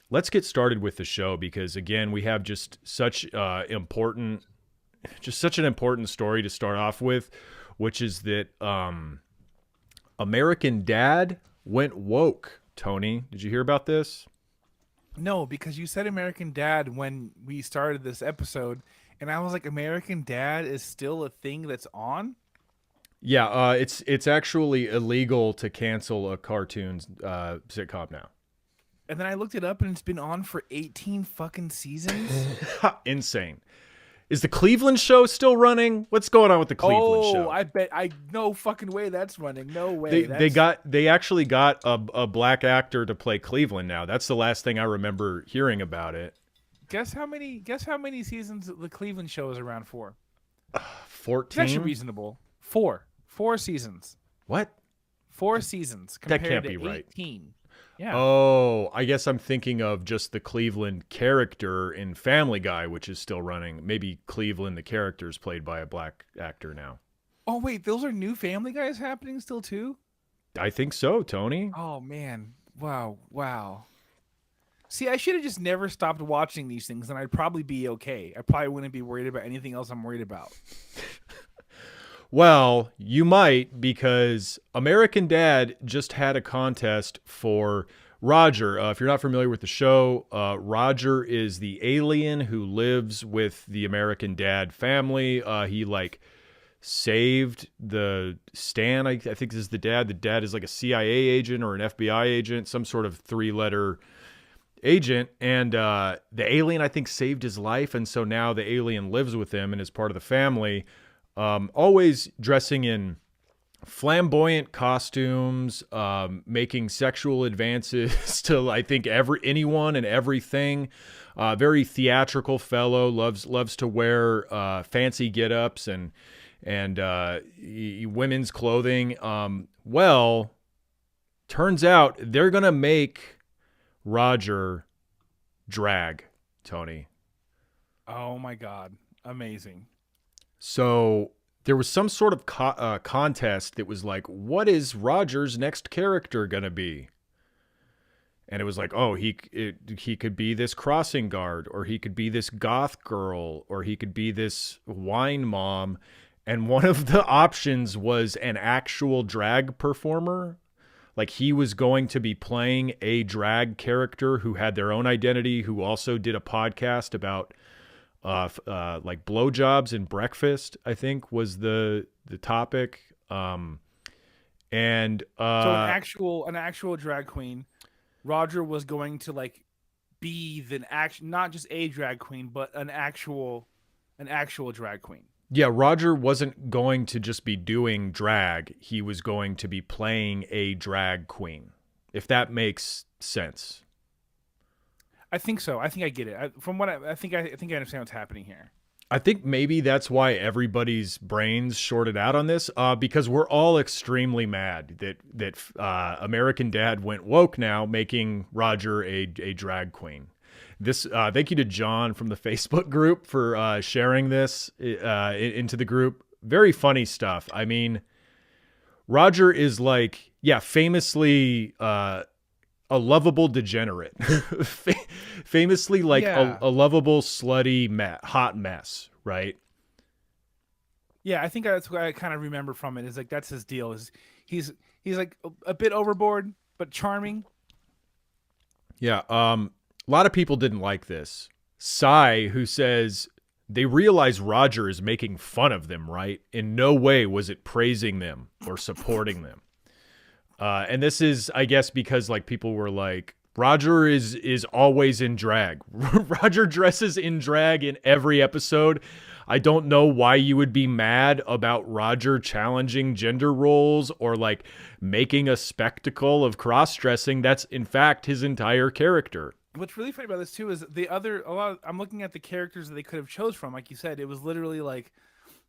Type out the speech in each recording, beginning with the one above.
let's get started with the show because again, we have just such an important story to start off with, which is that American Dad went woke. Tony, did you hear about this? No, because you said American Dad when we started this episode, and I was like, American Dad is still a thing that's on? Yeah, it's actually illegal to cancel a cartoon sitcom now. And then I looked it up and it's been on for 18 fucking seasons. Insane. Is the Cleveland show still running? What's going on with the Cleveland Oh, show? I bet I no fucking way that's running. No way. They actually got a black actor to play Cleveland now. That's the last thing I remember hearing about it. Guess how many seasons the Cleveland show is around for? It's actually 14? reasonable. Four seasons. What? 4 seasons That compared can't to be right. 18. Yeah. Oh, I guess I'm thinking of just the Cleveland character in Family Guy, which is still running. Maybe Cleveland, the character, is played by a black actor now. Oh wait, those are new Family Guys happening still too? I think so, Tony. Oh man. Wow. See, I should have just never stopped watching these things and I'd probably be okay. I probably wouldn't be worried about anything else I'm worried about. Well, you might because American Dad just had a contest for Roger. If you're not familiar with the show, Roger is the alien who lives with the American Dad family. He like saved the Stan. I think this is the dad. The dad is like a CIA agent or an FBI agent, some sort of three-letter agent. And the alien, I think, saved his life. And so now the alien lives with him and is part of the family. Always dressing in flamboyant costumes, making sexual advances to I think anyone and everything. Very theatrical fellow, loves to wear fancy get-ups and women's clothing. Well, turns out they're gonna make Roger drag, Tony. Oh my god. Amazing. So there was some sort of contest that was like, what is Roger's next character going to be? And it was like, oh, he could be this crossing guard, or he could be this goth girl, or he could be this wine mom. And one of the options was an actual drag performer. Like he was going to be playing a drag character who had their own identity, who also did a podcast about like blowjobs and breakfast, I think was the topic. And So an actual drag queen, Roger was going to like be the action, not just a drag queen, but an actual drag queen. yeah, Roger wasn't going to just be doing drag. He was going to be playing a drag queen, if that makes sense. I think so. I think I get it. From what I think I understand what's happening here. I think maybe that's why everybody's brains shorted out on this, because we're all extremely mad that American Dad went woke now, making Roger a drag queen. This thank you to John from the Facebook group for sharing this into the group. Very funny stuff. I mean, Roger is like, yeah, famously a lovable degenerate, famously like Yeah. a lovable slutty hot mess, right? Yeah, I think that's what I kind of remember from it. Is like that's his deal. Is he's like a bit overboard but charming. Yeah. A lot of people didn't like this. Sai, who says they realize Roger is making fun of them, right? In no way was it praising them or supporting them. And this is, I guess, because like people were like, Roger is always in drag. Roger dresses in drag in every episode. I don't know why you would be mad about Roger challenging gender roles or like making a spectacle of cross-dressing. That's in fact his entire character. What's really funny about this too is I'm looking at the characters that they could have chose from. Like you said, it was literally like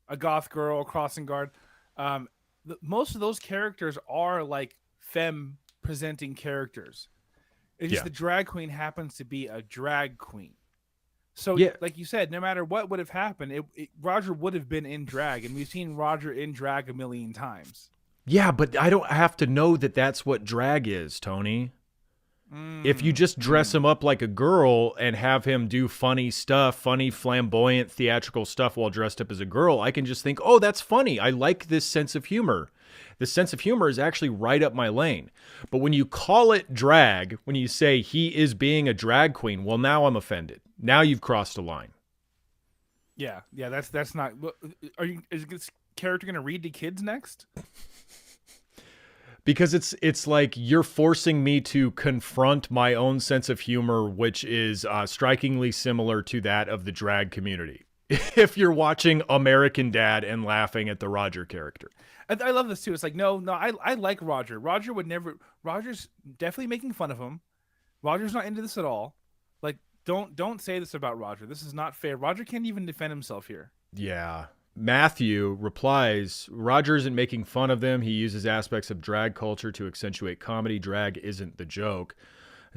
a goth girl, a crossing guard. Um, most of those characters are like femme presenting characters. It's just Yeah. the drag queen happens to be a drag queen. So, Yeah. like you said, no matter what would have happened, Roger would have been in drag, and we've seen Roger in drag a million times. Yeah, but I don't have to know that that's what drag is, Tony. If you just dress him up like a girl and have him do funny stuff, funny, flamboyant, theatrical stuff while dressed up as a girl, I can just think, oh, that's funny. I like this sense of humor. The sense of humor is actually right up my lane. But when you call it drag, when you say he is being a drag queen, well, now I'm offended. Now you've crossed a line. Yeah, that's not. Is this character gonna read to kids next? Because it's like you're forcing me to confront my own sense of humor, which is strikingly similar to that of the drag community. If you're watching American Dad and laughing at the Roger character. I love this too. It's like, no, I like Roger. Roger would never. Roger's definitely making fun of him. Roger's not into this at all. Like, don't say this about Roger. This is not fair. Roger can't even defend himself here. Yeah. Matthew replies, Roger isn't making fun of them. He uses aspects of drag culture to accentuate comedy. Drag isn't the joke.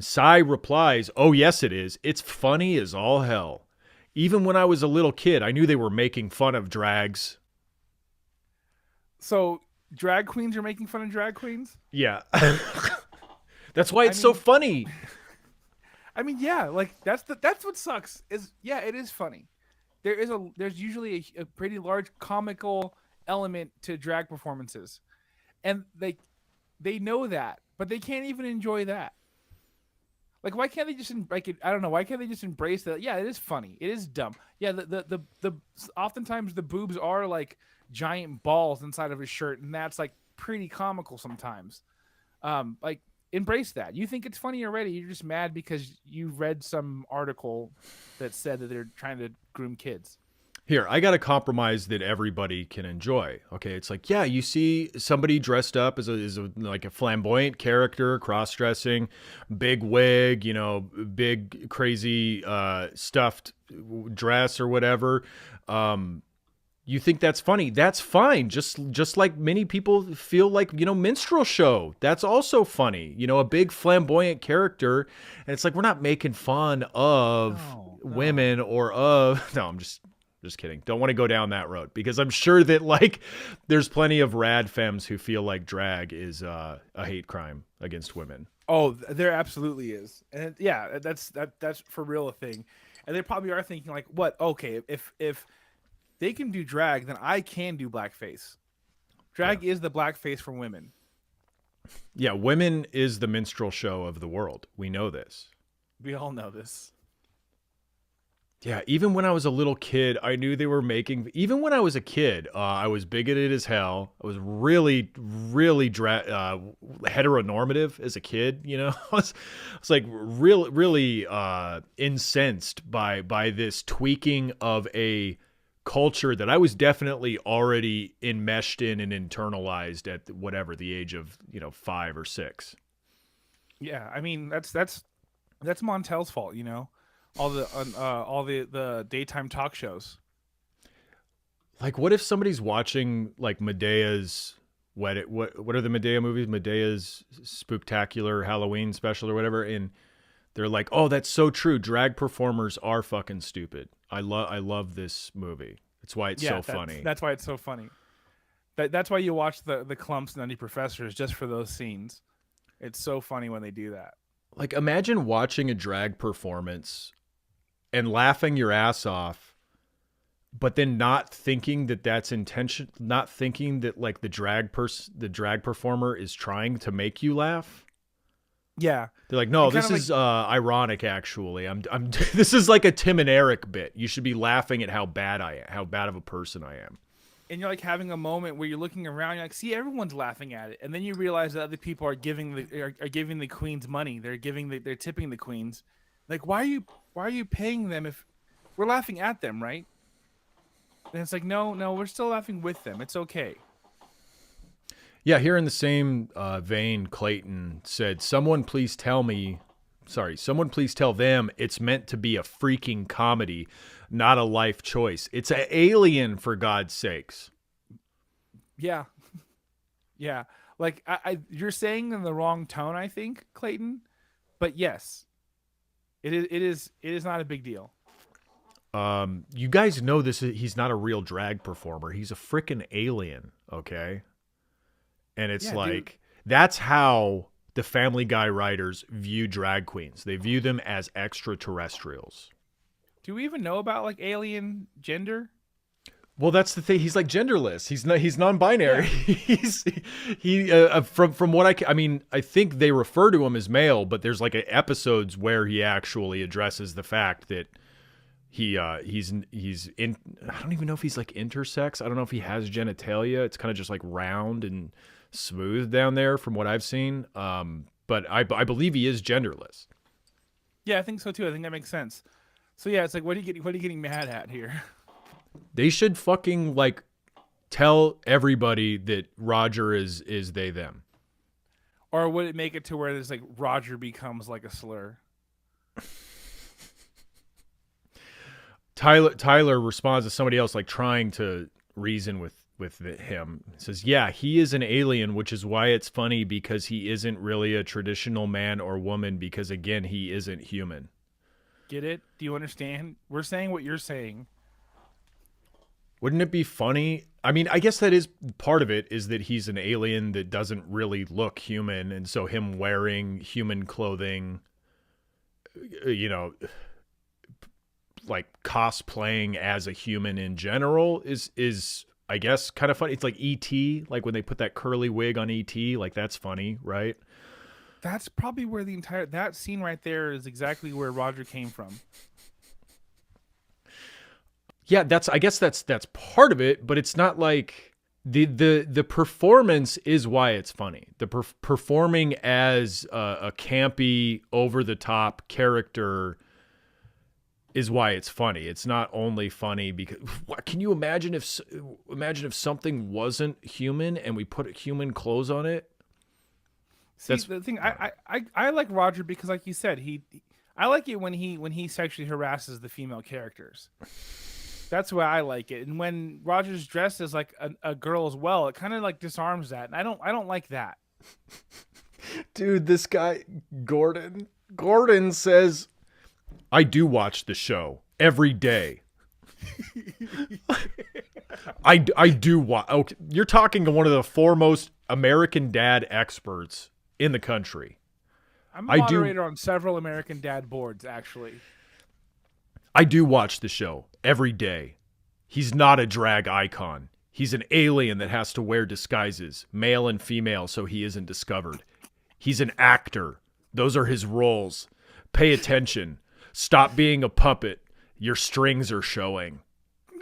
Sai replies, oh, yes, it is. It's funny as all hell. Even when I was a little kid, I knew they were making fun of drags. So drag queens are making fun of drag queens? Yeah. That's why it's so funny. I mean, yeah, like that's what sucks is, yeah, it is funny. There's usually a pretty large comical element to drag performances, and they know that, but they can't even enjoy that. Like, why can't they just I don't know, why can't they just embrace that? Yeah, it is funny, it is dumb. Yeah, the oftentimes the boobs are like giant balls inside of his shirt, and that's like pretty comical sometimes. Like, embrace that. You think it's funny already. You're just mad because you read some article that said that they're trying to groom kids. Here, I got a compromise that everybody can enjoy. Okay, it's like, yeah, you see somebody dressed up as like a flamboyant character, cross-dressing, big wig, big crazy stuffed dress or whatever. You think that's funny? That's fine. Just like many people feel like, minstrel show. That's also funny. A big flamboyant character. And it's like, we're not making fun of women or of... No, I'm just kidding. Don't want to go down that road, because I'm sure that like there's plenty of rad femmes who feel like drag is a hate crime against women. Oh, there absolutely is. And yeah, that's for real a thing. And they probably are thinking like, what? Okay, if they can do drag, then I can do blackface. Drag is the blackface for women. Yeah, women is the minstrel show of the world. We know this. We all know this. Yeah, even when I was a little kid, I knew they were making... Even when I was a kid, I was bigoted as hell. I was really, really heteronormative as a kid, I was like really incensed by this tweaking of a culture that I was definitely already enmeshed in and internalized at whatever the age of 5 or 6. Yeah, I mean that's Montel's fault, all the daytime talk shows. Like, what if somebody's watching like Medea's what are the Medea movies? Medea's Spooktacular Halloween special or whatever, and they're like, oh, that's so true. Drag performers are fucking stupid. I love this movie. That's why it's so funny. That's why it's so funny. That's why you watch the Clumps Nutty Professors, just for those scenes. It's so funny when they do that. Like, imagine watching a drag performance and laughing your ass off, but then not thinking that that's intention, not thinking that like the drag performer is trying to make you laugh. Yeah. They're like, no, this is ironic. Actually, I'm this is like a Tim and Eric bit. You should be laughing at how bad of a person I am. And you're like having a moment where you're looking around, you're like, see, everyone's laughing at it, and then you realize that other people are giving the queens money. They're tipping the queens. Like, why are you paying them if we're laughing at them, right? And it's like, no, we're still laughing with them. It's okay. Yeah, here in the same vein, Clayton said, someone please tell them it's meant to be a freaking comedy, not a life choice. It's an Alien, for God's sakes. Yeah. Yeah. Like, you're saying in the wrong tone, I think, Clayton. But yes, it is not a big deal. You guys know he's not a real drag performer. He's a freaking alien, okay? And it's that's how the Family Guy writers view drag queens. They view them as extraterrestrials. Do we even know about like alien gender? Well, that's the thing. He's like genderless. He's not. He's non-binary. Yeah. From what I mean, I think they refer to him as male, but there's like episodes where he actually addresses the fact that he's in. I don't even know if he's like intersex. I don't know if he has genitalia. It's kind of just like round and smooth down there, from what I've seen. But I believe he is genderless. Yeah, I think so too. I think that makes sense. So yeah, it's like, what are you getting mad at here? They should fucking like tell everybody that Roger is they them. Or would it make it to where there's like Roger becomes like a slur? Tyler responds to somebody else like trying to reason with him. He says, "Yeah, he is an alien, which is why it's funny because he isn't really a traditional man or woman because again, he isn't human." Get it? Do you understand? We're saying what you're saying. Wouldn't it be funny? I mean, I guess that is part of it, is that he's an alien that doesn't really look human. And so him wearing human clothing, you know, like cosplaying as a human in general is I guess kind of funny. It's like E.T., like when they put that curly wig on E.T., like that's funny, right? That's probably where that scene right there is exactly where Roger came from. Yeah, I guess that's part of it, but it's not like the performance is why it's funny. The performing as a campy, over the top character is why it's funny. It's not only funny because can you imagine if something wasn't human and we put human clothes on it? See, the thing I like Roger because, like you said, I like it when he sexually harasses the female characters. That's why I like it. And when Roger's dressed as like a girl as well, it kind of like disarms that. And I don't like that. Dude, this guy Gordon says, "I do watch the show every day." I do watch. Okay, you're talking to one of the foremost American Dad experts in the country. I'm a moderator on several American Dad boards, actually. I do watch the show every day. He's not a drag icon. He's an alien that has to wear disguises, male and female, so he isn't discovered. He's an actor. Those are his roles. Pay attention. Stop being a puppet. Your strings are showing.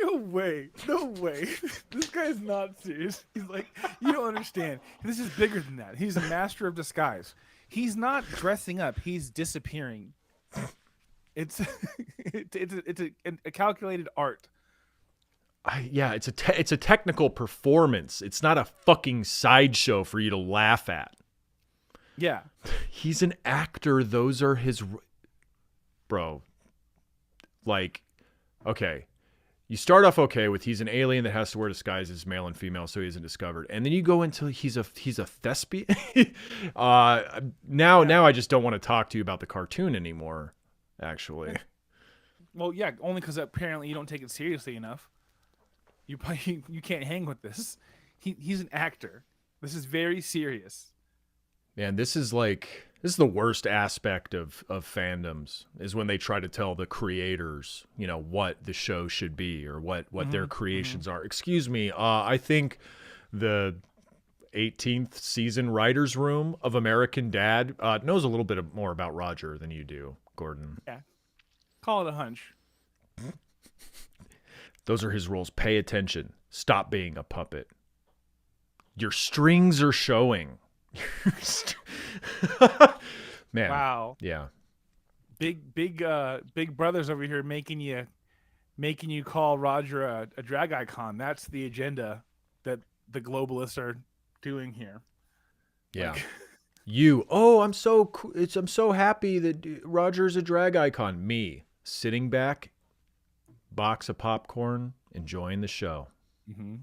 No way. No way. This guy's not serious. He's like, you don't understand. This is bigger than that. He's a master of disguise. He's not dressing up. He's disappearing. It's a calculated art. It's a technical performance. It's not a fucking sideshow for you to laugh at. Yeah. He's an actor. Those are his... Bro. Like, okay. You start off okay with he's an alien that has to wear disguises, male and female, so he isn't discovered. And then you go into he's a thespian. Now I just don't want to talk to you about the cartoon anymore, actually. Well, yeah, only because apparently you don't take it seriously enough. You can't hang with this. He's an actor. This is very serious. Man, this is the worst aspect of fandoms, is when they try to tell the creators, you know, what the show should be or what their creations are. Excuse me, I think the 18th season writers room of American Dad knows a little bit more about Roger than you do, Gordon. Yeah. Call it a hunch. Those are his roles. Pay attention. Stop being a puppet. Your strings are showing. Man. Wow. Yeah. Big brothers over here making you call Roger a drag icon. That's the agenda that the globalists are doing here. Yeah. I'm so happy that Roger's a drag icon. Me sitting back, box of popcorn, enjoying the show. Mm-hmm.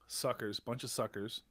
Suckers, bunch of suckers.